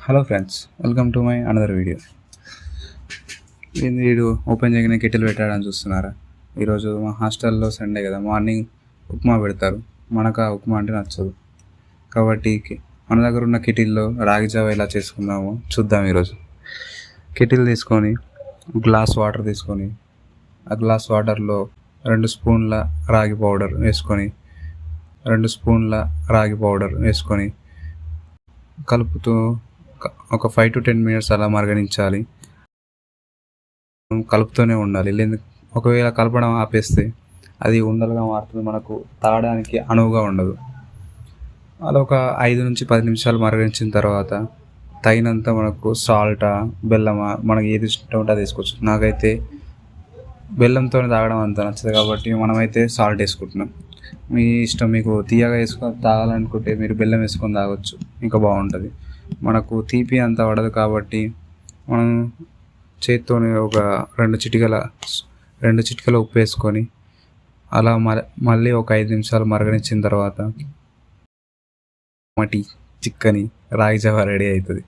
Hello friends, welcome to my another video. వీడు open చేయగానే kettle పెట్టాడని చూస్తున్నారా? ఈరోజు మా హాస్టల్లో సండే కదా, మార్నింగ్ ఉప్మా పెడతారు. మనకు ఆ ఉప్మా అంటే నచ్చదు కాబట్టి మన దగ్గర ఉన్న కెటిల్లో రాగి జావ ఎలా చేసుకుందామో చూద్దాం. ఈరోజు కెటిల్ తీసుకొని గ్లాస్ వాటర్ తీసుకొని ఆ గ్లాస్ వాటర్లో 2 స్పూన్ల రాగి పౌడర్ వేసుకొని కలుపుతూ ఒక 5 to 10 minutes అలా మరగనించాలి. కలుపుతూనే ఉండాలి. ఒకవేళ కలపడం ఆపేస్తే అది ఉండలుగా మారుతుంది, మనకు తాగడానికి అనువుగా ఉండదు. అలా ఒక 5 నుంచి 10 నిమిషాలు మరగించిన తర్వాత తగినంత మనకు సాల్టా బెల్లమా మనకి ఏది ఇష్టం ఉంటే అది వేసుకోవచ్చు. నాకైతే బెల్లంతో తాగడం అంత నచ్చదు కాబట్టి మనమైతే సాల్ట్ వేసుకుంటున్నాం. మీ ఇష్టం, మీకు తీయగా వేసుకొని తాగాలనుకుంటే మీరు బెల్లం వేసుకొని తాగొచ్చు, ఇంకా బాగుంటుంది. మనకు తీపి అంత పడదు కాబట్టి మనం చేత్తోనే ఒక 2 చిటికల ఉప్పు వేసుకొని అలా మళ్ళీ ఒక 5 నిమిషాలు మరగనిచ్చిన తర్వాత చిక్కని రాగి జావ రెడీ అవుతుంది.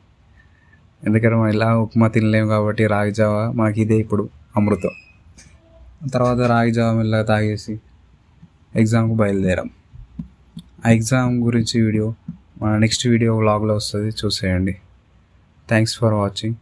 ఎందుకంటే మనం ఇలా ఉప్మా తినలేము కాబట్టి రాగి జావ మనకి ఇదే ఇప్పుడు అమృతం. తర్వాత రాగి జావ మెల్లగా తాగేసి ఎగ్జామ్కు బయలుదేరాం. ఆ ఎగ్జామ్ గురించి వీడియో మన నెక్స్ట్ వీడియో వ్లాగ్లో వస్తుంది, చూసేయండి. Thanks for watching.